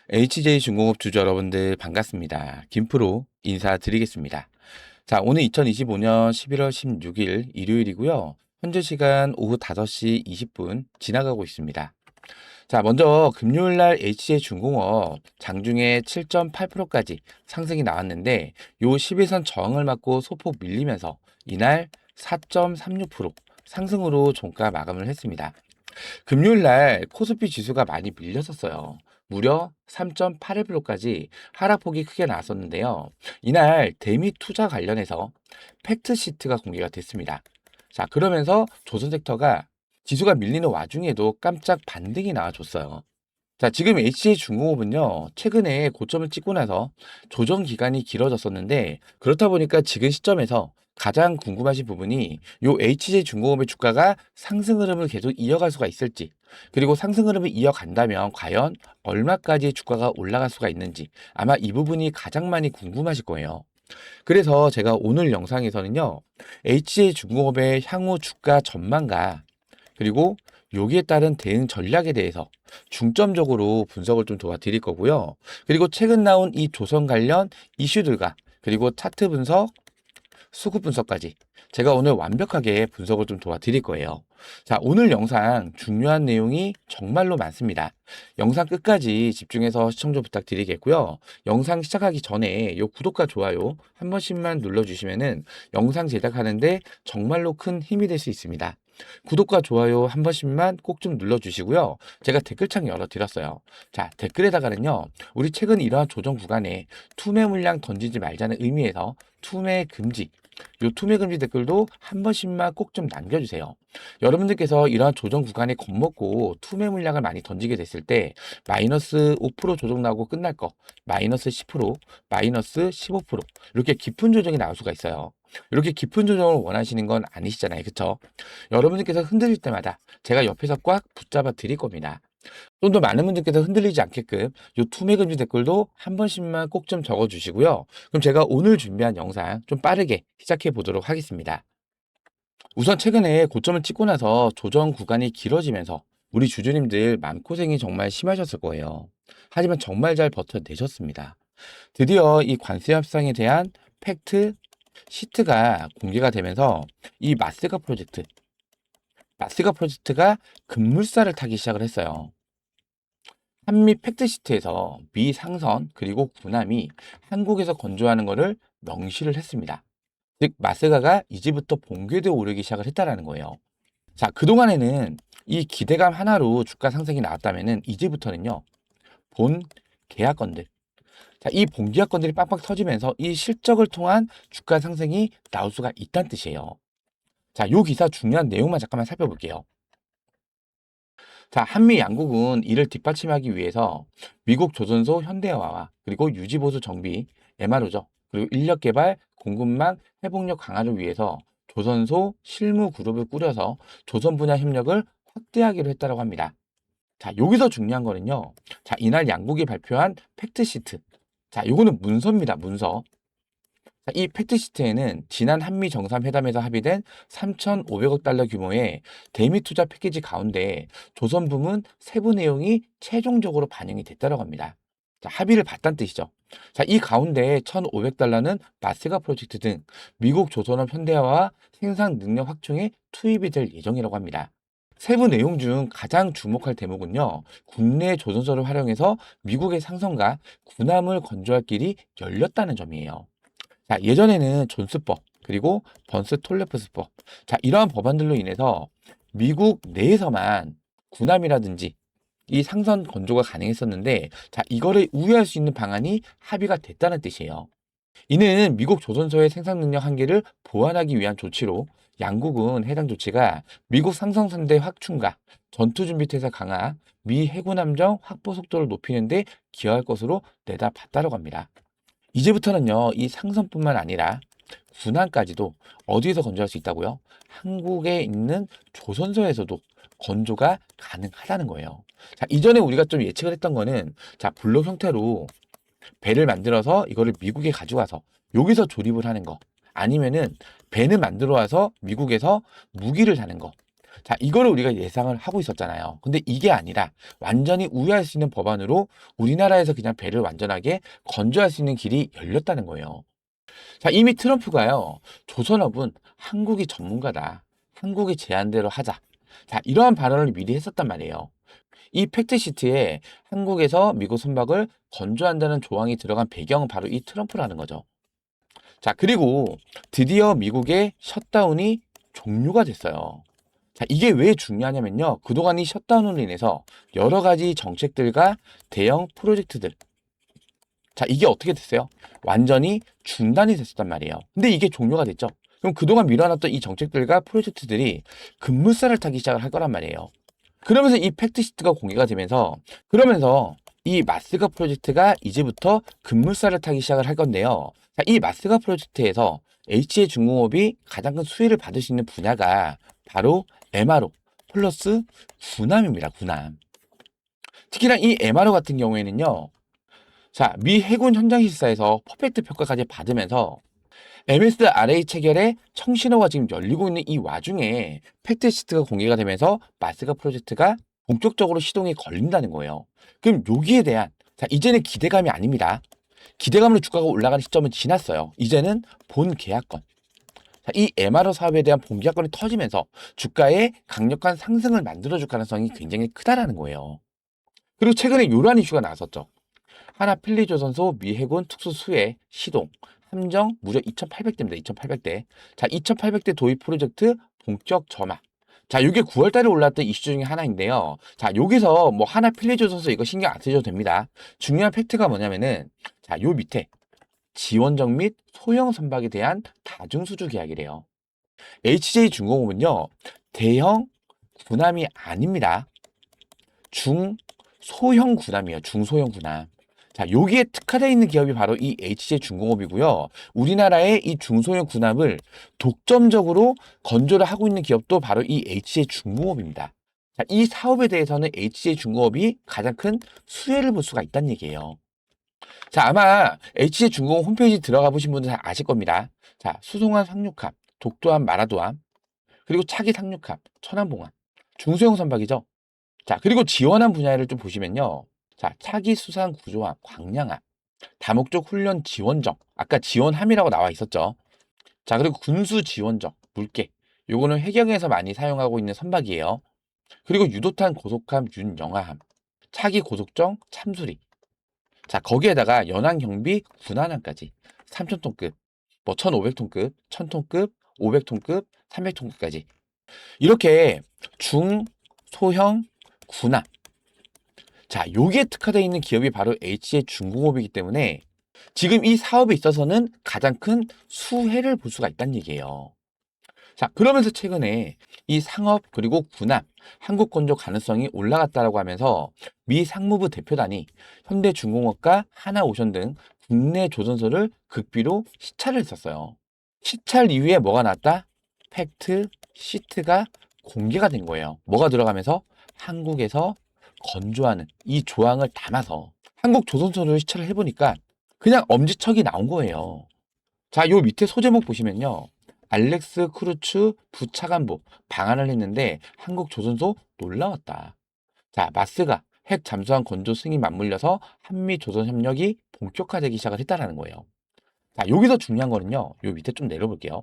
HJ중공업 주주 여러분들 반갑습니다. 김프로 인사드리겠습니다. 자, 오늘 2025년 11월 16일 일요일이고요. 현재 시간 오후 5시 20분 지나가고 있습니다. 자, 먼저 금요일날 HJ중공업 장중에 7.8%까지 상승이 나왔는데 요 11선 저항을 맞고 소폭 밀리면서 이날 4.36% 상승으로 종가 마감을 했습니다. 금요일날 코스피 지수가 많이 밀렸었어요. 무려 3.81%까지 하락폭이 크게 나왔었는데요. 이날 대미 투자 관련해서 팩트시트가 공개가 됐습니다. 자, 그러면서 조선섹터가 지수가 밀리는 와중에도 깜짝 반등이 나와줬어요. 자, 지금 HJ중공업은요, 최근에 고점을 찍고 나서 조정 기간이 길어졌었는데, 그렇다 보니까 지금 시점에서 가장 궁금하신 부분이 요 HJ중공업의 주가가 상승 흐름을 계속 이어갈 수가 있을지, 그리고 상승 흐름을 이어간다면 과연 얼마까지 주가가 올라갈 수가 있는지, 아마 이 부분이 가장 많이 궁금하실 거예요. 그래서 제가 오늘 영상에서는요, HJ중공업의 향후 주가 전망과 그리고 여기에 따른 대응 전략에 대해서 중점적으로 분석을 좀 도와드릴 거고요. 그리고 최근 나온 이 조선 관련 이슈들과 그리고 차트 분석, 수급 분석까지 제가 오늘 완벽하게 분석을 좀 도와드릴 거예요. 자, 오늘 영상 중요한 내용이 정말로 많습니다. 영상 끝까지 집중해서 시청 좀 부탁드리겠고요. 영상 시작하기 전에 요 구독과 좋아요 한 번씩만 눌러주시면은 영상 제작하는데 정말로 큰 힘이 될 수 있습니다. 구독과 좋아요 한 번씩만 꼭 좀 눌러주시고요. 제가 댓글창 열어드렸어요. 자, 댓글에다가는요, 우리 최근 이러한 조정 구간에 투매 물량 던지지 말자는 의미에서 투매 금지, 요 투매 금지 댓글도 한 번씩만 꼭 좀 남겨주세요. 여러분들께서 이러한 조정 구간에 겁먹고 투매 물량을 많이 던지게 됐을 때 마이너스 5% 조정 나오고 끝날 거, 마이너스 10%, 마이너스 15% 이렇게 깊은 조정이 나올 수가 있어요. 이렇게 깊은 조정을 원하시는 건 아니시잖아요. 그쵸? 여러분들께서 흔들릴 때마다 제가 옆에서 꽉 붙잡아 드릴 겁니다. 좀 더 많은 분들께서 흔들리지 않게끔 요 투매금지 댓글도 한 번씩만 꼭 좀 적어주시고요. 그럼 제가 오늘 준비한 영상 좀 빠르게 시작해 보도록 하겠습니다. 우선 최근에 고점을 찍고 나서 조정 구간이 길어지면서 우리 주주님들 마음고생이 정말 심하셨을 거예요. 하지만 정말 잘 버텨내셨습니다. 드디어 이 관세 협상에 대한 팩트 시트가 공개가 되면서 이 마스가 프로젝트가 급물살을 타기 시작을 했어요. 한미 팩트시트에서 미 상선 그리고 군함이 한국에서 건조하는 것을 명시를 했습니다. 즉 마스가가 이제부터 본궤도에 오르기 시작을 했다라는 거예요. 자, 그동안에는 이 기대감 하나로 주가 상승이 나왔다면은 이제부터는요, 본 계약건들, 자, 이 본 계약건들이 빵빵 터지면서 이 실적을 통한 주가 상승이 나올 수가 있다는 뜻이에요. 자, 요 기사 중요한 내용만 잠깐만 살펴볼게요. 자, 한미 양국은 이를 뒷받침하기 위해서 미국 조선소 현대화와 그리고 유지보수 정비, MRO죠. 그리고 인력 개발, 공급망 회복력 강화를 위해서 조선소 실무 그룹을 꾸려서 조선 분야 협력을 확대하기로 했다고 합니다. 자, 여기서 중요한 거는요. 자, 이날 양국이 발표한 팩트시트. 자, 요거는 문서입니다. 문서. 자, 이 팩트시트에는 지난 한미 정상회담에서 합의된 3,500억 달러 규모의 대미 투자 패키지 가운데 조선 부문 세부 내용이 최종적으로 반영이 됐다고 합니다. 자, 합의를 봤다는 뜻이죠. 자, 이 가운데 1,500달러는 마스가 프로젝트 등 미국 조선업 현대화와 생산 능력 확충에 투입이 될 예정이라고 합니다. 세부 내용 중 가장 주목할 대목은요, 국내 조선소를 활용해서 미국의 상선과 군함을 건조할 길이 열렸다는 점이에요. 자, 예전에는 존스법, 그리고 번스 톨레프스법. 자, 이러한 법안들로 인해서 미국 내에서만 군함이라든지 이 상선 건조가 가능했었는데, 자, 이거를 우회할 수 있는 방안이 합의가 됐다는 뜻이에요. 이는 미국 조선소의 생산 능력 한계를 보완하기 위한 조치로 양국은 해당 조치가 미국 상선선대 확충과 전투준비태세 강화, 미 해군 함정 확보 속도를 높이는 데 기여할 것으로 내다봤다고 합니다. 이제부터는요, 이 상선뿐만 아니라 군함까지도 어디에서 건조할 수 있다고요? 한국에 있는 조선소에서도 건조가 가능하다는 거예요. 자, 이전에 우리가 좀 예측을 했던 거는, 자, 블록 형태로 배를 만들어서 이거를 미국에 가져가서 여기서 조립을 하는 거. 아니면은 배는 만들어 와서 미국에서 무기를 사는 거. 자, 이거를 우리가 예상을 하고 있었잖아요. 근데 이게 아니라 완전히 우회할 수 있는 법안으로 우리나라에서 그냥 배를 완전하게 건조할 수 있는 길이 열렸다는 거예요. 자, 이미 트럼프가요, 조선업은 한국이 전문가다. 한국이 제안대로 하자. 자, 이러한 발언을 미리 했었단 말이에요. 이 팩트시트에 한국에서 미국 선박을 건조한다는 조항이 들어간 배경은 바로 이 트럼프라는 거죠. 자, 그리고 드디어 미국의 셧다운이 종료가 됐어요. 자, 이게 왜 중요하냐면요. 그동안 이 셧다운으로 인해서 여러 가지 정책들과 대형 프로젝트들. 자, 이게 어떻게 됐어요? 완전히 중단이 됐었단 말이에요. 근데 이게 종료가 됐죠. 그럼 그동안 미뤄놨던 이 정책들과 프로젝트들이 급물살을 타기 시작을 할 거란 말이에요. 그러면서 이 팩트시트가 공개가 되면서 그러면서 이 마스가 프로젝트가 이제부터 급물살을 타기 시작을 할 건데요. 자, 이 마스가 프로젝트에서 HJ중공업이 가장 큰 수혜를 받을 수 있는 분야가 바로 MRO 플러스 군함입니다. 군함. 특히나 이 MRO 같은 경우에는요. 자, 미 해군 현장 실사에서 퍼펙트 평가까지 받으면서 MSRA 체결의 청신호가 지금 열리고 있는 이 와중에 팩트시트가 공개가 되면서 마스가 프로젝트가 본격적으로 시동이 걸린다는 거예요. 그럼 여기에 대한 자, 이제는 기대감이 아닙니다. 기대감으로 주가가 올라가는 시점은 지났어요. 이제는 본 계약권. 자, 이 MRO 사업에 대한 본 계약권이 터지면서 주가에 강력한 상승을 만들어줄 가능성이 굉장히 크다라는 거예요. 그리고 최근에 이러한 이슈가 나왔었죠. 하나 필리조선소 미 해군 특수수혜 시동 함정 무려 2,800대입니다. 2,800대. 자, 2,800대 도입 프로젝트 본격 점화. 자, 이게 9월 달에 올랐던 이슈 중에 하나인데요. 자, 여기서 뭐 하나 필리조선소 이거 신경 안 쓰셔도 됩니다. 중요한 팩트가 뭐냐면은 자, 요 밑에 지원적 및 소형 선박에 대한 다중수주 계약이래요. HJ중공업은요. 대형 군함이 아닙니다. 중소형 군함이에요. 중소형 군함. 자, 여기에 특화되어 있는 기업이 바로 이 HJ중공업이고요. 우리나라의 이 중소형 군함을 독점적으로 건조를 하고 있는 기업도 바로 이 HJ중공업입니다. 자, 이 사업에 대해서는 HJ중공업이 가장 큰 수혜를 볼 수가 있다는 얘기예요. 자, 아마 HJ중공업 홈페이지 들어가 보신 분들 다 아실 겁니다. 자, 수송함 상륙함, 독도함, 마라도함, 그리고 차기 상륙함, 천안봉함, 중소형 선박이죠. 자, 그리고 지원한 분야를 좀 보시면요. 자, 차기 수상 구조함, 광량함, 다목적 훈련 지원정. 아까 지원함이라고 나와 있었죠. 자, 그리고 군수 지원정, 물개. 요거는 해경에서 많이 사용하고 있는 선박이에요. 그리고 유도탄 고속함, 윤영하함, 차기 고속정, 참수리. 자, 거기에다가 연안 경비 군함함까지 3,000톤급, 뭐 1,500톤급, 1,000톤급, 500톤급, 300톤급까지. 이렇게 중, 소형, 군함. 자, 요게 특화되어 있는 기업이 바로 HJ중공업이기 때문에 지금 이 사업에 있어서는 가장 큰 수혜를 볼 수가 있다는 얘기예요. 자, 그러면서 최근에 이 상업 그리고 군함, 한국 건조 가능성이 올라갔다라고 하면서 미 상무부 대표단이 현대중공업과 하나오션 등 국내 조선소를 극비로 시찰을 했었어요. 시찰 이후에 뭐가 나왔다? 팩트 시트가 공개가 된 거예요. 뭐가 들어가면서 한국에서 건조하는 이 조항을 담아서 한국 조선소를 시찰을 해보니까 그냥 엄지척이 나온 거예요. 자, 요 밑에 소제목 보시면요. 알렉스 크루츠 부차관보 방한을 했는데 한국 조선소 놀라웠다. 자, 마스가 핵 잠수함 건조 승인 맞물려서 한미 조선 협력이 본격화되기 시작을 했다라는 거예요. 자, 여기서 중요한 거는요. 요 밑에 좀 내려볼게요.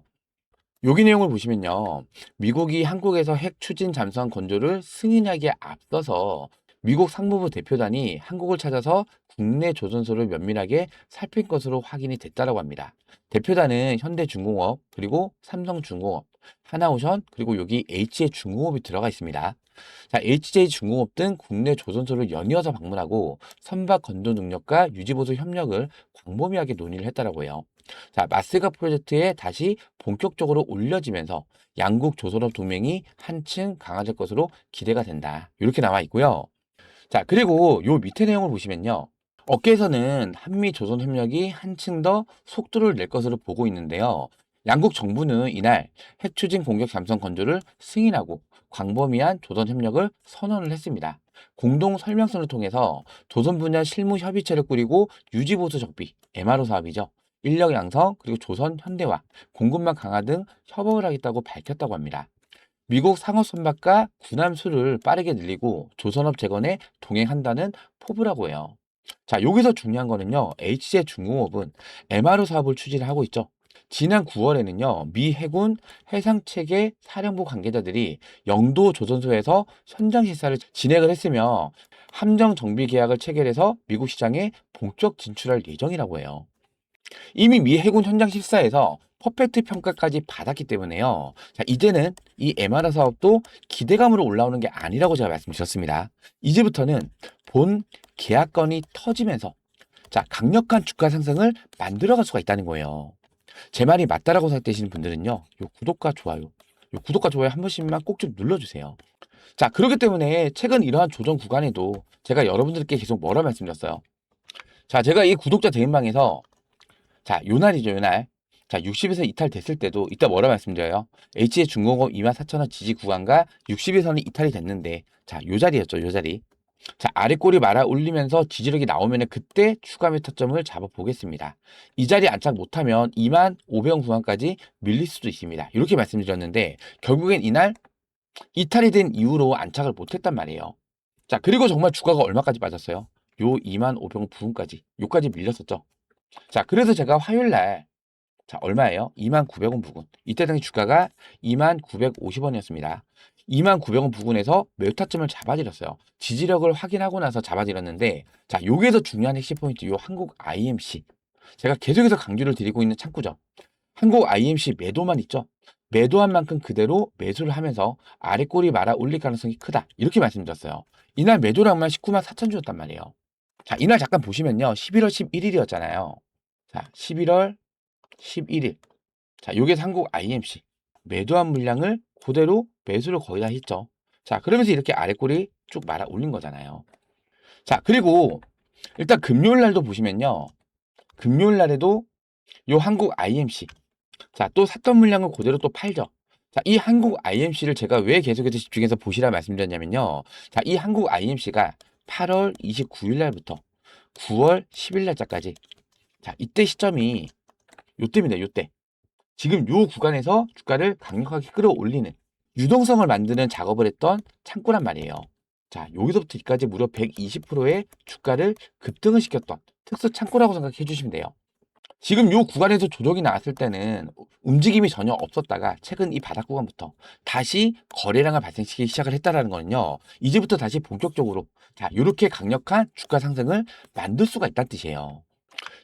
여기 내용을 보시면요. 미국이 한국에서 핵 추진 잠수함 건조를 승인하기에 앞서서 미국 상무부 대표단이 한국을 찾아서 국내 조선소를 면밀하게 살핀 것으로 확인이 됐다고 합니다. 대표단은 현대중공업, 그리고 삼성중공업, 하나오션, 그리고 여기 HJ중공업이 들어가 있습니다. 자, HJ중공업 등 국내 조선소를 연이어서 방문하고 선박 건조 능력과 유지보수 협력을 광범위하게 논의를 했다고 해요. 자, 마스가 프로젝트에 다시 본격적으로 올려지면서 양국 조선업 동맹이 한층 강화될 것으로 기대가 된다. 이렇게 나와 있고요. 자, 그리고 요 밑에 내용을 보시면요. 업계에서는 한미 조선 협력이 한층 더 속도를 낼 것으로 보고 있는데요. 양국 정부는 이날 핵 추진 공격 잠수함 건조를 승인하고 광범위한 조선 협력을 선언을 했습니다. 공동 설명서를 통해서 조선 분야 실무 협의체를 꾸리고 유지 보수 적비, MRO 사업이죠. 인력 양성, 그리고 조선 현대화, 공급망 강화 등 협업을 하겠다고 밝혔다고 합니다. 미국 상업 선박과 군함 수를 빠르게 늘리고 조선업 재건에 동행한다는 포부라고 해요. 자, 여기서 중요한 거는요. HJ중공업은 MRO 사업을 추진을 하고 있죠. 지난 9월에는요. 미 해군 해상체계 사령부 관계자들이 영도 조선소에서 현장 시사를 진행을 했으며 함정 정비 계약을 체결해서 미국 시장에 본격 진출할 예정이라고 해요. 이미 미 해군 현장 실사에서 퍼펙트 평가까지 받았기 때문에요. 자, 이제는 이 MR 사업도 기대감으로 올라오는 게 아니라고 제가 말씀드렸습니다. 이제부터는 본 계약건이 터지면서 자, 강력한 주가 상승을 만들어갈 수가 있다는 거예요. 제 말이 맞다라고 생각되시는 분들은요. 요 구독과 좋아요 한 번씩만 꼭 좀 눌러주세요. 자, 그렇기 때문에 최근 이러한 조정 구간에도 제가 여러분들께 계속 뭐라 말씀드렸어요. 자, 제가 이 구독자 대인방에서 자, 요날이죠, 요날. 자, 60에서 이탈됐을 때도 이따 뭐라 말씀드려요? HJ중공업 24,000원 지지 구간과 60에서는 이탈이 됐는데 자, 요 자리였죠, 요 자리. 자, 아래 꼬리 말아 올리면서 지지력이 나오면 그때 추가 매타점을 잡아 보겠습니다. 이 자리 안착 못하면 25,000원 구간까지 밀릴 수도 있습니다. 이렇게 말씀드렸는데 결국엔 이날 이탈이 된 이후로 안착을 못했단 말이에요. 자, 그리고 정말 주가가 얼마까지 빠졌어요? 요 25,000원 부근까지, 요까지 밀렸었죠. 자, 그래서 제가 화요일 날, 자, 얼마예요? 29,000원 부근. 이때 당시 주가가 29,550원이었습니다. 29,000원 부근에서 매타점을 잡아드렸어요. 지지력을 확인하고 나서 잡아드렸는데, 자, 여기에서 중요한 핵심 포인트, 요 한국 IMC. 제가 계속해서 강조를 드리고 있는 창구죠. 한국 IMC 매도만 있죠. 매도한 만큼 그대로 매수를 하면서 아래 꼬리 말아 올릴 가능성이 크다. 이렇게 말씀드렸어요. 이날 매도량만 194,000주였단 말이에요. 자, 이날 잠깐 보시면요. 11월 11일이었잖아요. 자, 11월 11일. 자, 요게 한국 IMC. 매도한 물량을 그대로 매수를 거의 다 했죠. 자, 그러면서 이렇게 아래 꼬리 쭉 말아 올린 거잖아요. 자, 그리고 일단 금요일 날도 보시면요. 금요일 날에도 요 한국 IMC. 자, 또 샀던 물량을 그대로 또 팔죠. 자, 이 한국 IMC를 제가 왜 계속해서 집중해서 보시라 말씀드렸냐면요. 자, 이 한국 IMC가 8월 29일 날부터 9월 10일 날짜까지. 자, 이때 시점이 요때입니다. 요때. 지금 요 구간에서 주가를 강력하게 끌어올리는 유동성을 만드는 작업을 했던 창구란 말이에요. 자, 여기서부터 여기까지 무려 120%의 주가를 급등을 시켰던 특수 창구라고 생각해 주시면 돼요. 지금 요 구간에서 조정이 나왔을 때는 움직임이 전혀 없었다가 최근 이 바닥 구간부터 다시 거래량을 발생시키기 시작을 했다라는 거는요. 이제부터 다시 본격적으로 자, 요렇게 강력한 주가 상승을 만들 수가 있다는 뜻이에요.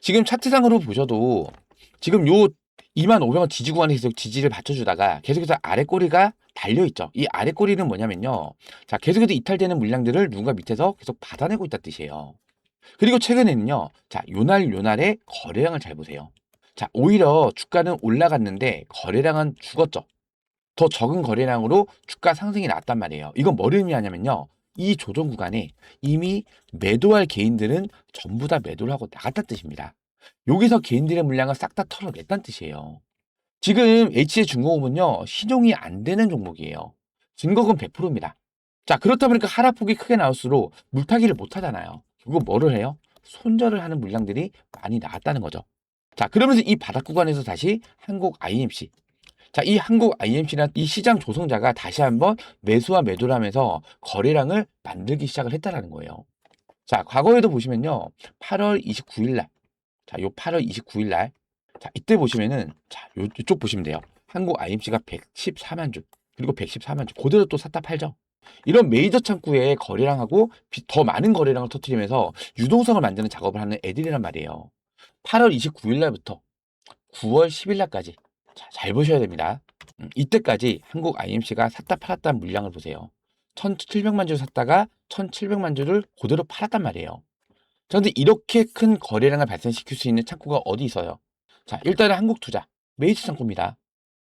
지금 차트상으로 보셔도 지금 요 25,000원 지지 구간에 계속 지지를 받쳐주다가 계속해서 아래 꼬리가 달려있죠. 이 아래 꼬리는 뭐냐면요. 자, 계속해서 이탈되는 물량들을 누군가 밑에서 계속 받아내고 있다는 뜻이에요. 그리고 최근에는요. 자, 요날에 거래량을 잘 보세요. 자, 오히려 주가는 올라갔는데 거래량은 죽었죠. 더 적은 거래량으로 주가 상승이 났단 말이에요. 이건 뭘 의미하냐면요. 이 조정 구간에 이미 매도할 개인들은 전부 다 매도를 하고 나갔다는 뜻입니다. 여기서 개인들의 물량을 싹 다 털어냈다는 뜻이에요. 지금 HJ중공업은요. 신용이 안 되는 종목이에요. 증거금 100%입니다. 자, 그렇다 보니까 하락폭이 크게 나올수록 물타기를 못 하잖아요. 결국 뭐를 해요? 손절을 하는 물량들이 많이 나왔다는 거죠. 자, 그러면서 이 바닥 구간에서 다시 한국 IMC. 자, 이 한국 IMC란 이 시장 조성자가 다시 한번 매수와 매도를 하면서 거래량을 만들기 시작을 했다라는 거예요. 자, 과거에도 보시면요. 8월 29일 날. 자, 요 8월 29일 날. 자, 이때 보시면은 자, 요쪽 보시면 돼요. 한국 IMC가 114만 주. 그리고 114만 주. 그대로 또 샀다 팔죠. 이런 메이저 창구에 거래량하고 더 많은 거래량을 터뜨리면서 유동성을 만드는 작업을 하는 애들이란 말이에요. 8월 29일 날부터 9월 10일 날까지 자, 잘 보셔야 됩니다. 이때까지 한국 IMC가 샀다 팔았다는 물량을 보세요. 1,700만 주를 샀다가 1,700만 주를 그대로 팔았단 말이에요. 그런데 이렇게 큰 거래량을 발생시킬 수 있는 창구가 어디 있어요? 자, 일단은 한국투자 메이저 창구입니다.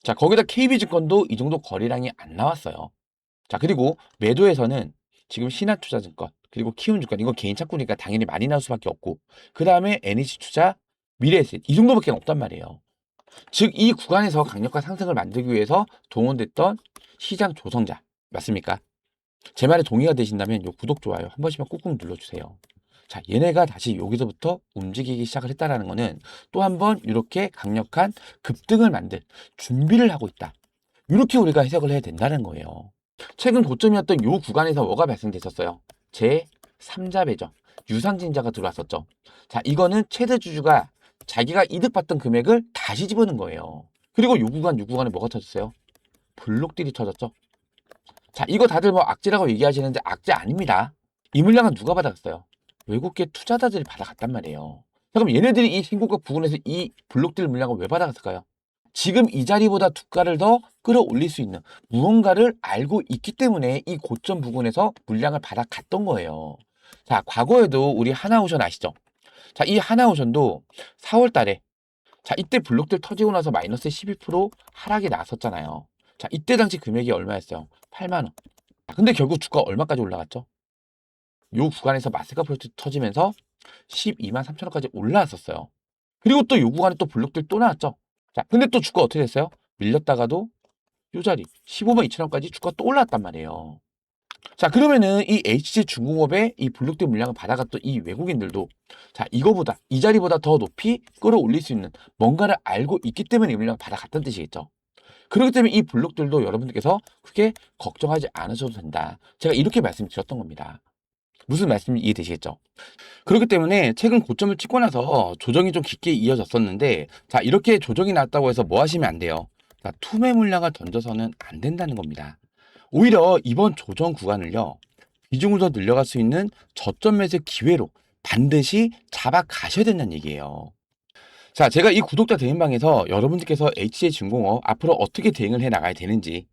자, 거기다 KB증권도 이 정도 거래량이 안 나왔어요. 자, 그리고 매도에서는 지금 신한투자증권 그리고 키움증권 이건 개인 창구니까 당연히 많이 나올 수밖에 없고 그 다음에 NH투자 미래에셋 이 정도밖에 없단 말이에요. 즉 이 구간에서 강력한 상승을 만들기 위해서 동원됐던 시장 조성자 맞습니까? 제 말에 동의가 되신다면 요 구독 좋아요 한 번씩만 꾹꾹 눌러주세요. 자, 얘네가 다시 여기서부터 움직이기 시작을 했다라는 거는 또 한 번 이렇게 강력한 급등을 만들 준비를 하고 있다. 이렇게 우리가 해석을 해야 된다는 거예요. 최근 고점이었던 요 구간에서 뭐가 발생됐었어요? 제3자 배정, 유상증자가 들어왔었죠. 자, 이거는 최대 주주가 자기가 이득봤던 금액을 다시 집어넣은 거예요. 그리고 요 구간에 뭐가 터졌어요? 블록딜이 터졌죠. 자, 이거 다들 뭐 악재라고 얘기하시는데 악재 아닙니다. 이 물량은 누가 받아갔어요? 외국계 투자자들이 받아갔단 말이에요. 자, 그럼 얘네들이 이 신고가 부근에서 이 블록딜 물량을 왜 받아갔을까요? 지금 이 자리보다 주가를 더 끌어올릴 수 있는 무언가를 알고 있기 때문에 이 고점 부근에서 물량을 받아갔던 거예요. 자, 과거에도 우리 하나오션 아시죠? 자, 이 하나오션도 4월 달에 자, 이때 블록들 터지고 나서 마이너스 12% 하락이 나섰잖아요. 자, 이때 당시 금액이 얼마였어요? 8만 원. 근데 결국 주가 얼마까지 올라갔죠? 요 구간에서 마스가 프로젝트 터지면서 12만 3천 원까지 올라왔었어요. 그리고 또 요 구간에 또 블록들 또 나왔죠. 자, 근데 또 주가 어떻게 됐어요? 밀렸다가도 요 자리 15만 2천 원까지 주가 또 올라왔단 말이에요. 자, 그러면은 이 HG중공업의 이 블록된 물량을 받아갔던 이 외국인들도 자, 이거보다 이 자리보다 더 높이 끌어올릴 수 있는 뭔가를 알고 있기 때문에 이 물량을 받아갔다는 뜻이겠죠. 그렇기 때문에 이 블록들도 여러분들께서 크게 걱정하지 않으셔도 된다. 제가 이렇게 말씀드렸던 겁니다. 무슨 말씀인지 이해되시겠죠? 그렇기 때문에 최근 고점을 찍고 나서 조정이 좀 깊게 이어졌었는데 자, 이렇게 조정이 났다고 해서 뭐 하시면 안 돼요. 자, 투매 물량을 던져서는 안 된다는 겁니다. 오히려 이번 조정 구간을요, 비중을 더 늘려갈 수 있는 저점 매수 기회로 반드시 잡아 가셔야 된다는 얘기예요. 자, 제가 이 구독자 대행방에서 여러분들께서 HJ중공업 앞으로 어떻게 대응을 해 나가야 되는지,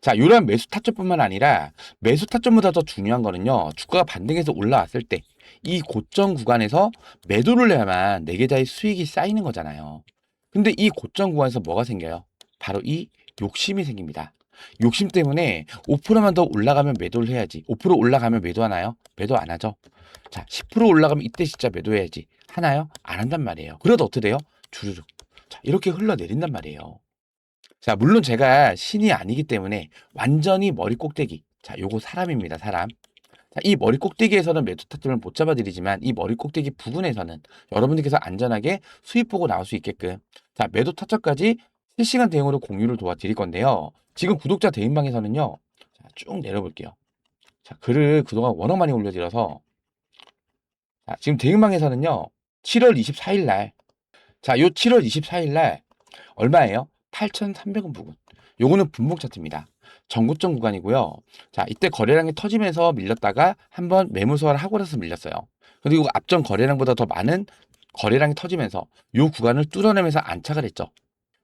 자, 이러한 매수 타점뿐만 아니라 매수 타점보다 더 중요한 거는요, 주가가 반등해서 올라왔을 때 이 고점 구간에서 매도를 해야만 내 계좌에 수익이 쌓이는 거잖아요. 근데 이 고점 구간에서 뭐가 생겨요? 바로 이 욕심이 생깁니다. 욕심 때문에 5%만 더 올라가면 매도를 해야지. 5% 올라가면 매도하나요? 매도 안 하죠. 자, 10% 올라가면 이때 진짜 매도해야지. 하나요? 안 한단 말이에요. 그래도 어떻게 돼요? 주르륵. 자, 이렇게 흘러내린단 말이에요. 자, 물론 제가 신이 아니기 때문에 완전히 머리 꼭대기. 자, 요거 사람입니다, 사람. 자, 이 머리 꼭대기에서는 매도 타점을 못 잡아드리지만 이 머리 꼭대기 부분에서는 여러분들께서 안전하게 수익 보고 나올 수 있게끔 자, 매도 타점까지 실시간 대응으로 공유를 도와드릴 건데요. 지금 구독자 대인방에서는요. 자, 쭉 내려볼게요. 자, 글을 그동안 워낙 많이 올려드려서 자, 지금 대인방에서는요. 7월 24일 날 자, 요 7월 24일 날 얼마예요? 8,300원 부근. 요거는 분봉 차트입니다. 전고점 구간이고요. 자, 이때 거래량이 터지면서 밀렸다가 한번 매물 소화를 하고 나서 밀렸어요. 그리고 앞전 거래량보다 더 많은 거래량이 터지면서 요 구간을 뚫어내면서 안착을 했죠.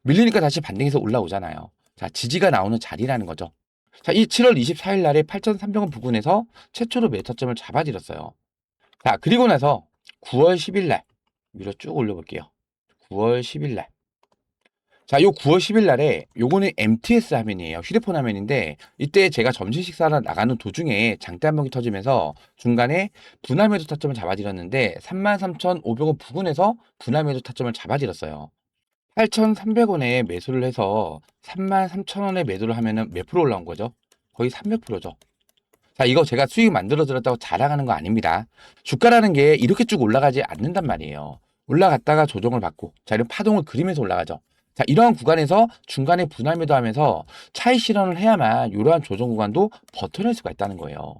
밀리니까 다시 반등해서 올라오잖아요. 자, 지지가 나오는 자리라는 거죠. 자, 이 7월 24일 날에 8,300원 부근에서 최초로 매타점을 잡아드렸어요. 자, 그리고 나서 9월 10일 날 위로 쭉 올려볼게요. 9월 10일 날. 자, 요 9월 10일 날에 요거는 MTS 화면이에요. 휴대폰 화면인데 이때 제가 점심 식사를 나가는 도중에 장대 한번이 터지면서 중간에 분할 매도 타점을 잡아드렸는데 33,500원 부근에서 분할 매도 타점을 잡아드렸어요. 8,300원에 매수를 해서 33,000원에 매도를 하면은 몇 프로 올라온 거죠? 거의 300%죠. 자, 이거 제가 수익 만들어 드렸다고 자랑하는 거 아닙니다. 주가라는 게 이렇게 쭉 올라가지 않는단 말이에요. 올라갔다가 조정을 받고, 자, 이런 파동을 그리면서 올라가죠. 자, 이러한 구간에서 중간에 분할 매도하면서 차익 실현을 해야만 이러한 조정 구간도 버텨낼 수가 있다는 거예요.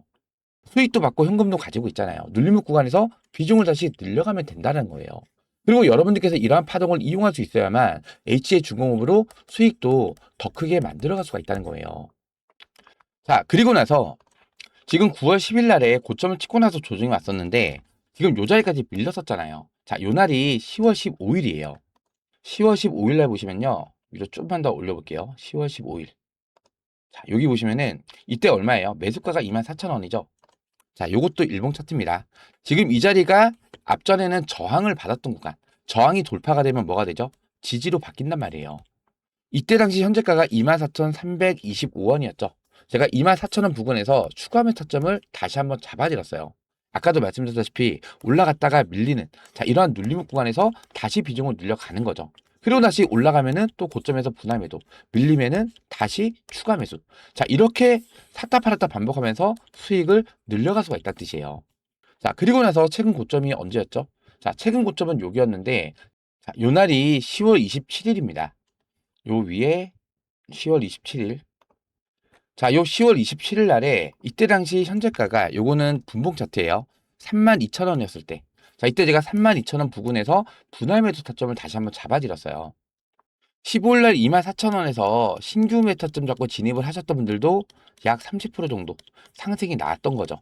수익도 받고 현금도 가지고 있잖아요. 눌림목 구간에서 비중을 다시 늘려가면 된다는 거예요. 그리고 여러분들께서 이러한 파동을 이용할 수 있어야만 HJ중공업으로 수익도 더 크게 만들어갈 수가 있다는 거예요. 자, 그리고 나서 지금 9월 10일 날에 고점을 찍고 나서 조정이 왔었는데 지금 요 자리까지 밀렸었잖아요. 자, 요 날이 10월 15일이에요. 10월 15일 날 보시면요. 위로 좀만 더 올려볼게요. 10월 15일. 자, 여기 보시면은 이때 얼마예요? 매수가가 24,000원이죠. 자, 요것도 일봉 차트입니다. 지금 이 자리가 앞전에는 저항을 받았던 구간. 저항이 돌파가 되면 뭐가 되죠? 지지로 바뀐단 말이에요. 이때 당시 현재가가 24,325원이었죠. 제가 24,000원 부근에서 추가 매타점을 다시 한번 잡아드렸어요. 아까도 말씀드렸다시피 올라갔다가 밀리는 자, 이러한 눌림 구간에서 다시 비중을 늘려가는 거죠. 그리고 다시 올라가면은 또 고점에서 분할 매도, 밀리면은 다시 추가 매수. 자, 이렇게 샀다 팔았다 반복하면서 수익을 늘려갈 수가 있다는 뜻이에요. 자, 그리고 나서 최근 고점이 언제였죠? 자, 최근 고점은 여기였는데 자, 요 날이 10월 27일입니다. 요 위에 10월 27일. 자, 요 10월 27일 날에 이때 당시 현재가가 요거는 분봉 차트예요. 32,000원이었을 때. 자, 이때 제가 32,000원 부근에서 분할 매도 타점을 다시 한번 잡아드렸어요. 15일 날 24,000원에서 신규 매타점 잡고 진입을 하셨던 분들도 약 30% 정도 상승이 나왔던 거죠.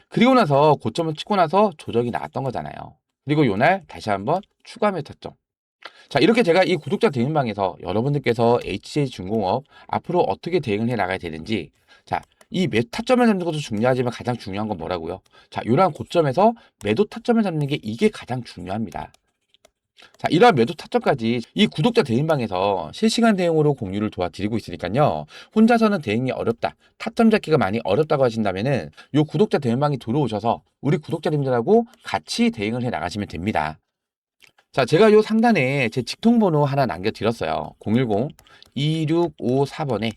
그리고 나서 고점을 찍고 나서 조정이 나왔던 거잖아요. 그리고 요날 다시 한번 추가 매타점. 자, 이렇게 제가 이 구독자 대응방에서 여러분들께서 HJ중공업 앞으로 어떻게 대응을 해 나가야 되는지, 자, 이 매도 타점을 잡는 것도 중요하지만 가장 중요한 건 뭐라고요? 자, 이러한 고점에서 매도 타점을 잡는 게 이게 가장 중요합니다. 자, 이러한 매도 타점까지 이 구독자 대응방에서 실시간 대응으로 공유를 도와드리고 있으니까요. 혼자서는 대응이 어렵다, 타점 잡기가 많이 어렵다고 하신다면은 요 구독자 대응방에 들어오셔서 우리 구독자님들하고 같이 대응을 해 나가시면 됩니다. 자, 제가 요 상단에 제 직통번호 하나 남겨드렸어요. 010-2654번에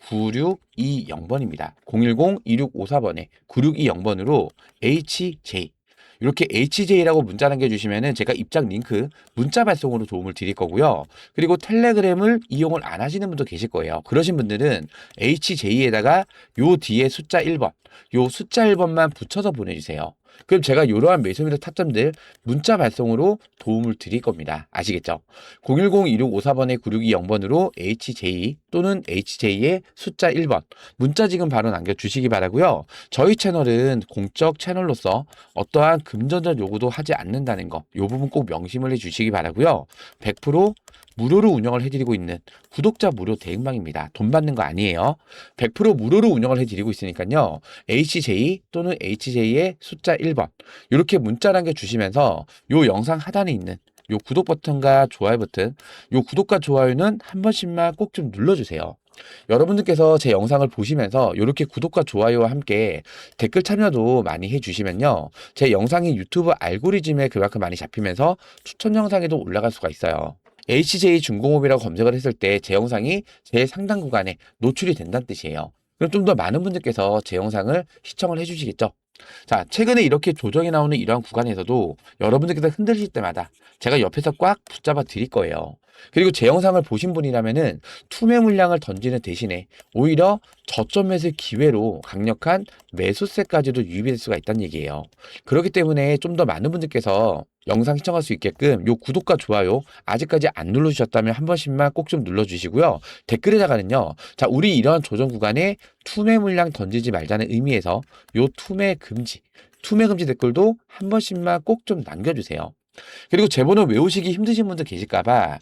9620번입니다. 010-2654번에 9620번으로 HJ. 이렇게 HJ라고 문자 남겨주시면은 제가 입장 링크 문자 발송으로 도움을 드릴 거고요. 그리고 텔레그램을 이용을 안 하시는 분도 계실 거예요. 그러신 분들은 HJ에다가 요 뒤에 숫자 1번, 요 숫자 1번만 붙여서 보내주세요. 그럼 제가 이러한 매수매도 타점들 문자 발송으로 도움을 드릴 겁니다. 아시겠죠? 010-2654번에 9620번으로 HJ 또는 HJ의 숫자 1번 문자 지금 바로 남겨주시기 바라고요. 저희 채널은 공적 채널로서 어떠한 금전적 요구도 하지 않는다는 거, 이 부분 꼭 명심을 해주시기 바라고요. 100% 무료로 운영을 해드리고 있는 구독자 무료 대응방입니다. 돈 받는 거 아니에요. 100% 무료로 운영을 해드리고 있으니까요. HJ 또는 HJ의 숫자 1번 이렇게 문자 남겨주시면서 요 영상 하단에 있는 요 구독 버튼과 좋아요 버튼, 요 구독과 좋아요는 한 번씩만 꼭 좀 눌러주세요. 여러분들께서 제 영상을 보시면서 이렇게 구독과 좋아요와 함께 댓글 참여도 많이 해주시면요. 제 영상이 유튜브 알고리즘에 그만큼 많이 잡히면서 추천 영상에도 올라갈 수가 있어요. HJ중공업이라고 검색을 했을 때 제 영상이 제 상단 구간에 노출이 된다는 뜻이에요. 그럼 좀 더 많은 분들께서 제 영상을 시청을 해주시겠죠? 자, 최근에 이렇게 조정이 나오는 이러한 구간에서도 여러분들께서 흔들릴 때마다 제가 옆에서 꽉 붙잡아 드릴 거예요. 그리고 제 영상을 보신 분이라면은 투매 물량을 던지는 대신에 오히려 저점 매수 기회로 강력한 매수세까지도 유입될 수가 있다는 얘기예요. 그렇기 때문에 좀 더 많은 분들께서 영상 시청할 수 있게끔 요 구독과 좋아요 아직까지 안 눌러주셨다면 한 번씩만 꼭 좀 눌러주시고요. 댓글에다가는요. 자, 우리 이러한 조정 구간에 투매 물량 던지지 말자는 의미에서 요 투매 금지 댓글도 한 번씩만 꼭 좀 남겨주세요. 그리고 제 번호 외우시기 힘드신 분들 계실까봐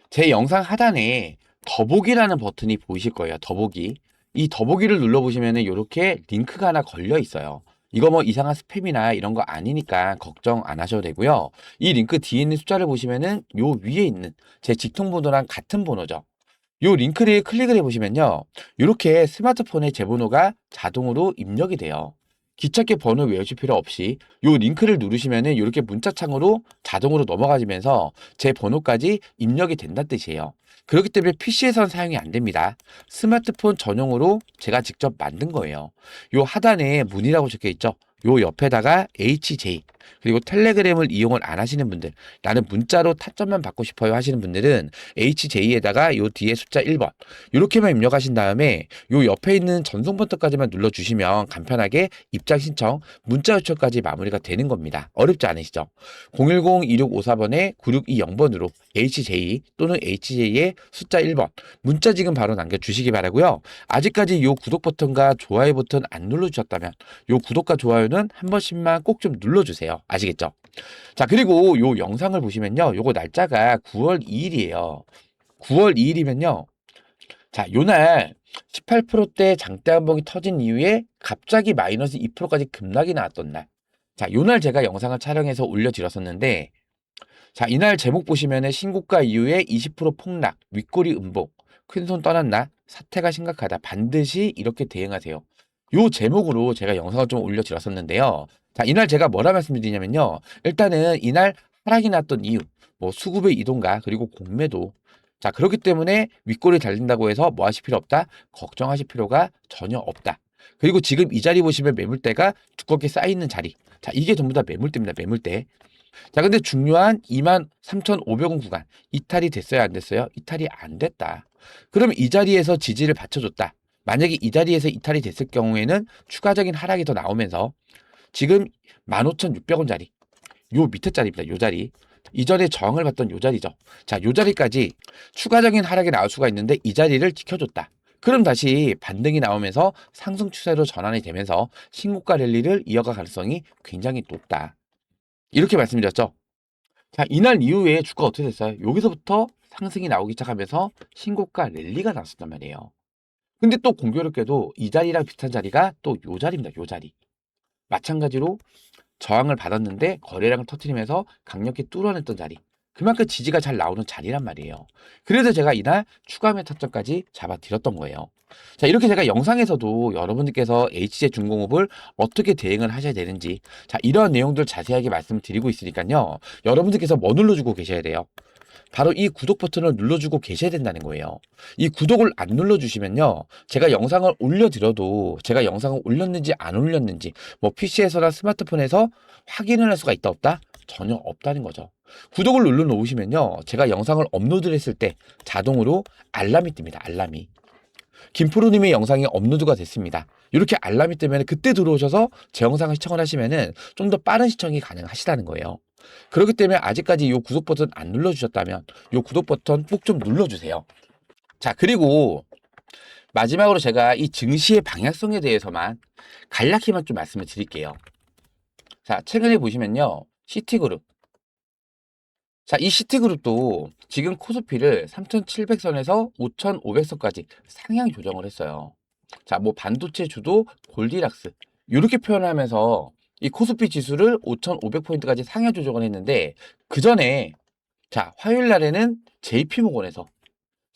제 영상 하단에 더보기라는 버튼이 보이실 거예요. 더보기. 이 더보기를 눌러보시면은 이렇게 링크가 하나 걸려 있어요. 이거 뭐 이상한 스팸이나 이런 거 아니니까 걱정 안 하셔도 되고요. 이 링크 뒤에 있는 숫자를 보시면은 요 위에 있는 제 직통번호랑 같은 번호죠. 요 링크를 클릭을 해보시면요. 이렇게 스마트폰에 제 번호가 자동으로 입력이 돼요. 기찻길 번호 외우실 필요 없이 요 링크를 누르시면은 이렇게 문자창으로 자동으로 넘어가지면서 제 번호까지 입력이 된다는 뜻이에요. 그렇기 때문에 PC에선 사용이 안 됩니다. 스마트폰 전용으로 제가 직접 만든 거예요. 요 하단에 문의라고 적혀 있죠. 요 옆에다가 HJ 그리고 텔레그램을 이용을 안 하시는 분들, 나는 문자로 타점만 받고 싶어요 하시는 분들은 HJ에다가 요 뒤에 숫자 1번 이렇게만 입력하신 다음에 요 옆에 있는 전송 버튼까지만 눌러주시면 간편하게 입장 신청, 문자 요청까지 마무리가 되는 겁니다. 어렵지 않으시죠? 010-2654번에 9620번으로 HJ 또는 HJ의 숫자 1번 문자 지금 바로 남겨주시기 바라고요. 아직까지 요 구독 버튼과 좋아요 버튼 안 눌러주셨다면 요 구독과 좋아요는 한 번씩만 꼭 좀 눌러주세요. 아시겠죠? 자, 그리고 요 영상을 보시면요. 요거 날짜가 9월 2일이에요. 9월 2일이면요. 자, 요날 18%대 장대 한봉이 터진 이후에 갑자기 마이너스 2%까지 급락이 나왔던 날. 자, 요날 제가 영상을 촬영해서 올려드렸었는데, 자, 이날 제목 보시면은 신고가 이후에 20% 폭락, 윗꼬리 음봉, 큰손 떠났나? 사태가 심각하다. 반드시 이렇게 대응하세요. 요 제목으로 제가 영상을 좀 올려드렸었는데요. 자, 이날 제가 뭐라 말씀드리냐면요. 일단은 이날 하락이 났던 이유, 뭐 수급의 이동가, 그리고 공매도. 자, 그렇기 때문에 윗골이 달린다고 해서 뭐 하실 필요 없다? 걱정하실 필요가 전혀 없다. 그리고 지금 이 자리 보시면 매물대가 두껍게 쌓여있는 자리. 자, 이게 전부 다 매물대입니다. 매물대. 자, 근데 중요한 23,500원 구간. 이탈이 됐어요? 안 됐어요? 이탈이 안 됐다. 그럼 이 자리에서 지지를 받쳐줬다. 만약에 이 자리에서 이탈이 됐을 경우에는 추가적인 하락이 더 나오면서 지금 15,600원짜리 요 밑에 자리입니다. 요 자리. 이전에 저항을 받던 요 자리죠. 자, 요 자리까지 추가적인 하락이 나올 수가 있는데 이 자리를 지켜줬다. 그럼 다시 반등이 나오면서 상승 추세로 전환이 되면서 신고가 랠리를 이어갈 가능성이 굉장히 높다. 이렇게 말씀드렸죠. 자, 이날 이후에 주가 어떻게 됐어요? 여기서부터 상승이 나오기 시작하면서 신고가 랠리가 나왔단 말이에요. 근데 또 공교롭게도 이 자리랑 비슷한 자리가 또 요 자리입니다. 요 자리. 마찬가지로 저항을 받았는데 거래량을 터뜨리면서 강력히 뚫어냈던 자리. 그만큼 지지가 잘 나오는 자리란 말이에요. 그래서 제가 이날 추가 매매 타점까지 잡아드렸던 거예요. 자, 이렇게 제가 영상에서도 여러분들께서 HJ중공업을 어떻게 대응을 하셔야 되는지, 자, 이런 내용들 자세하게 말씀을 드리고 있으니까요. 여러분들께서 뭐 눌러주고 계셔야 돼요? 바로 이 구독 버튼을 눌러주고 계셔야 된다는 거예요. 이 구독을 안 눌러주시면요, 제가 영상을 올려드려도 제가 영상을 올렸는지 안 올렸는지 뭐 PC에서나 스마트폰에서 확인을 할 수가 있다 없다? 전혀 없다는 거죠. 구독을 눌러 놓으시면요, 제가 영상을 업로드를 했을 때 자동으로 알람이 뜹니다. 알람이. 김프로님의 영상이 업로드가 됐습니다. 이렇게 알람이 뜨면 그때 들어오셔서 제 영상을 시청을 하시면은 좀 더 빠른 시청이 가능하시다는 거예요. 그렇기 때문에 아직까지 이 구독 버튼 안 눌러주셨다면 이 구독 버튼 꼭 좀 눌러주세요. 자, 그리고 마지막으로 제가 이 증시의 방향성에 대해서만 간략히만 좀 말씀을 드릴게요. 자, 최근에 보시면요, 시티그룹. 자, 이 시티그룹도 지금 코스피를 3,700선에서 5,500선까지 상향 조정을 했어요. 자, 뭐 반도체 주도 골디락스 이렇게 표현하면서 이 코스피 지수를 5,500포인트까지 상향 조정을 했는데 그 전에 자, 화요일 날에는 JP모건에서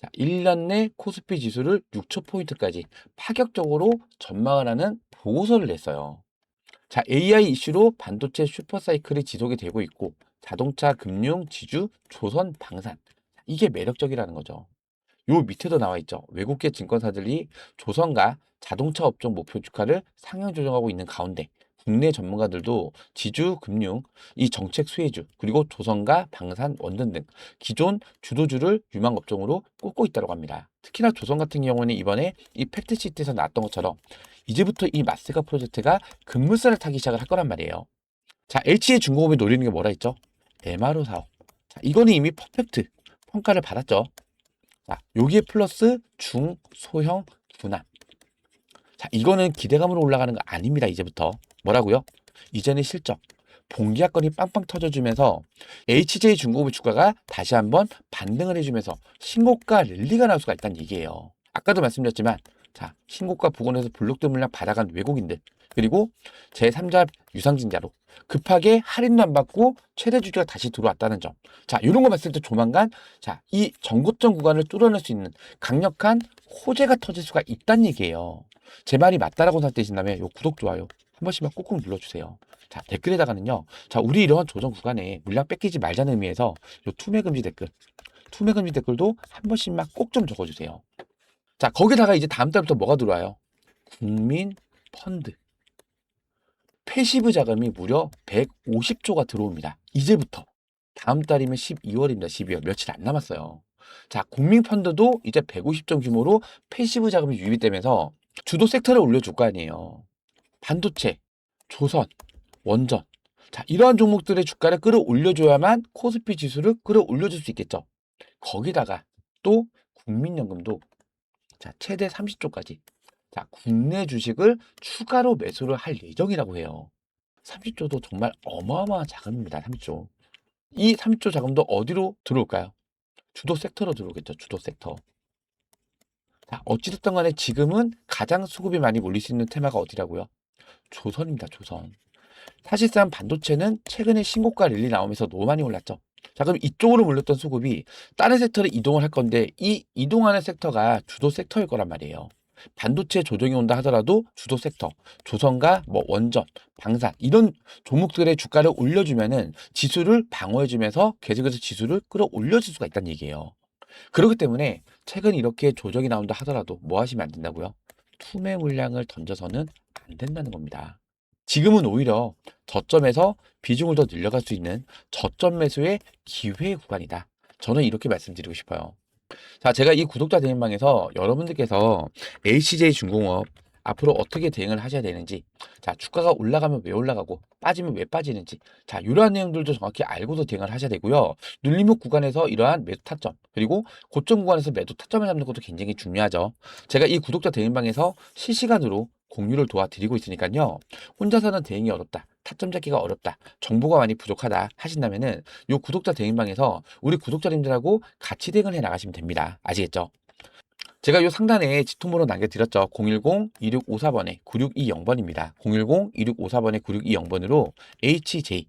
자, 1년 내 코스피 지수를 6,000포인트까지 파격적으로 전망을 하는 보고서를 냈어요. 자, AI 이슈로 반도체 슈퍼사이클이 지속이 되고 있고 자동차, 금융, 지주, 조선, 방산 이게 매력적이라는 거죠. 요 밑에도 나와 있죠. 외국계 증권사들이 조선과 자동차 업종 목표 주가를 상향 조정하고 있는 가운데 국내 전문가들도 지주, 금융, 이 정책 수혜주, 그리고 조선과 방산, 원전 등 기존 주도주를 유망 업종으로 꼽고 있다고 합니다. 특히나 조선 같은 경우는 이번에 이 팩트시트에서 나왔던 것처럼 이제부터 이 마스가 프로젝트가 급물살을 타기 시작을 할 거란 말이에요. 자, LG중공업이 노리는 게 뭐라 했죠? MRO 사업. 자, 이거는 이미 퍼펙트 평가를 받았죠. 자, 여기에 플러스 중, 소형, 군함. 자, 이거는 기대감으로 올라가는 거 아닙니다. 이제부터. 뭐라고요? 이전의 실적. 봉기학건이 빵빵 터져주면서 HJ중공업의 주가가 다시 한번 반등을 해주면서 신고가 랠리가 나올 수가 있다는 얘기예요. 아까도 말씀드렸지만 자, 신고가 부근에서 블록드 물량 받아간 외국인들 그리고 제3자 유상증자로 급하게 할인도 안 받고 최대 주주가 다시 들어왔다는 점. 자, 이런 거 봤을 때 조만간 자, 이 전고점 구간을 뚫어낼 수 있는 강력한 호재가 터질 수가 있다는 얘기예요. 제 말이 맞다라고 생각되신다면 요 구독, 좋아요 한 번씩만 꾹꾹 눌러주세요. 자, 댓글에다가는요, 자, 우리 이러한 조정 구간에 물량 뺏기지 말자는 의미에서 요 투매금지 댓글도 한 번씩만 꼭 좀 적어주세요. 자, 거기다가 이제 다음 달부터 뭐가 들어와요? 국민 펀드. 패시브 자금이 무려 150조가 들어옵니다. 이제부터. 다음 달이면 12월입니다. 12월. 며칠 안 남았어요. 자, 국민 펀드도 이제 150조 규모로 패시브 자금이 유입이 되면서 주도 섹터를 올려줄 거 아니에요. 반도체, 조선, 원전. 자, 이러한 종목들의 주가를 끌어올려줘야만 코스피 지수를 끌어올려줄 수 있겠죠. 거기다가 또 국민연금도 자, 최대 30조까지. 자, 국내 주식을 추가로 매수를 할 예정이라고 해요. 30조도 정말 어마어마한 자금입니다. 30조. 이 30조 자금도 어디로 들어올까요? 주도 섹터로 들어오겠죠. 주도 섹터. 자, 어찌됐든 간에 지금은 가장 수급이 많이 몰릴 수 있는 테마가 어디라고요? 조선입니다. 조선. 사실상 반도체는 최근에 신고가 랠리 나오면서 너무 많이 올랐죠. 자, 그럼 이쪽으로 몰렸던 수급이 다른 섹터로 이동을 할 건데 이 이동하는 섹터가 주도 섹터일 거란 말이에요. 반도체 조정이 온다 하더라도 주도 섹터, 조선과 뭐 원전, 방산 이런 종목들의 주가를 올려주면은 지수를 방어해주면서 계속해서 지수를 끌어올려줄 수가 있다는 얘기예요. 그렇기 때문에 최근 이렇게 조정이 나온다 하더라도 뭐 하시면 안 된다고요? 투매 물량을 던져서는 안 된다는 겁니다. 지금은 오히려 저점에서 비중을 더 늘려갈 수 있는 저점 매수의 기회 구간이다. 저는 이렇게 말씀드리고 싶어요. 자, 제가 이 구독자 대행방에서 여러분들께서 HJ중공업 앞으로 어떻게 대응을 하셔야 되는지, 자, 주가가 올라가면 왜 올라가고 빠지면 왜 빠지는지, 자, 이러한 내용들도 정확히 알고도 대응을 하셔야 되고요. 눌림목 구간에서 이러한 매도 타점, 그리고 고점 구간에서 매도 타점을 잡는 것도 굉장히 중요하죠. 제가 이 구독자 대행방에서 실시간으로 공유를 도와드리고 있으니까요. 혼자서는 대응이 어렵다, 타점 잡기가 어렵다, 정보가 많이 부족하다 하신다면은 요 구독자 대행방에서 우리 구독자님들하고 같이 대응을 해 나가시면 됩니다. 아시겠죠? 제가 요 상단에 지통번호 남겨드렸죠. 010-2654번에 9620번입니다. 010-2654번에 9620번으로 HJ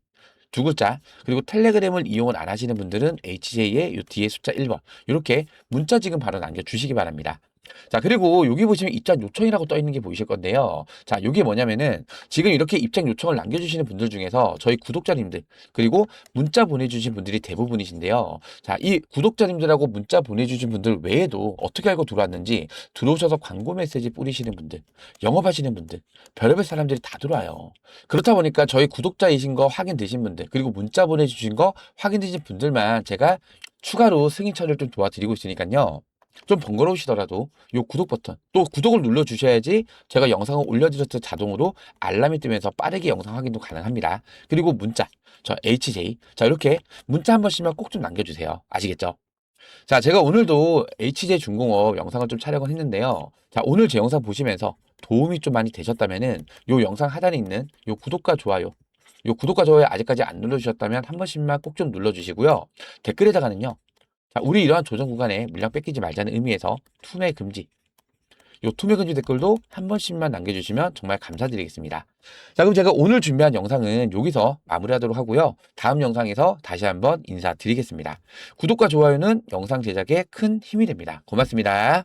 두 글자, 그리고 텔레그램을 이용을 안 하시는 분들은 HJ의 요 뒤에 숫자 1번 이렇게 문자 지금 바로 남겨주시기 바랍니다. 자, 그리고 여기 보시면 입장 요청이라고 떠 있는 게 보이실 건데요. 자, 이게 뭐냐면은 지금 이렇게 입장 요청을 남겨주시는 분들 중에서 저희 구독자님들, 그리고 문자 보내주신 분들이 대부분이신데요. 자, 이 구독자님들하고 문자 보내주신 분들 외에도 어떻게 알고 들어왔는지 들어오셔서 광고 메시지 뿌리시는 분들, 영업하시는 분들, 별의별 사람들이 다 들어와요. 그렇다 보니까 저희 구독자이신 거 확인되신 분들, 그리고 문자 보내주신 거 확인되신 분들만 제가 추가로 승인 처리를 좀 도와드리고 있으니까요. 좀 번거로우시더라도 요 구독 버튼, 또 구독을 눌러 주셔야지 제가 영상을 올려드렸을 때 자동으로 알람이 뜨면서 빠르게 영상 확인도 가능합니다. 그리고 문자, 저 HJ, 자, 이렇게 문자 한 번씩만 꼭 좀 남겨주세요. 아시겠죠? 자, 제가 오늘도 HJ 중공업 영상을 좀 촬영을 했는데요. 자, 오늘 제 영상 보시면서 도움이 좀 많이 되셨다면은 요 영상 하단에 있는 요 구독과 좋아요 아직까지 안 눌러주셨다면 한 번씩만 꼭 좀 눌러주시고요. 댓글에다가는요. 자, 우리 이러한 조정 구간에 물량 뺏기지 말자는 의미에서 투매 금지, 요 투매 금지 댓글도 한 번씩만 남겨주시면 정말 감사드리겠습니다. 자, 그럼 제가 오늘 준비한 영상은 여기서 마무리하도록 하고요. 다음 영상에서 다시 한번 인사드리겠습니다. 구독과 좋아요는 영상 제작에 큰 힘이 됩니다. 고맙습니다.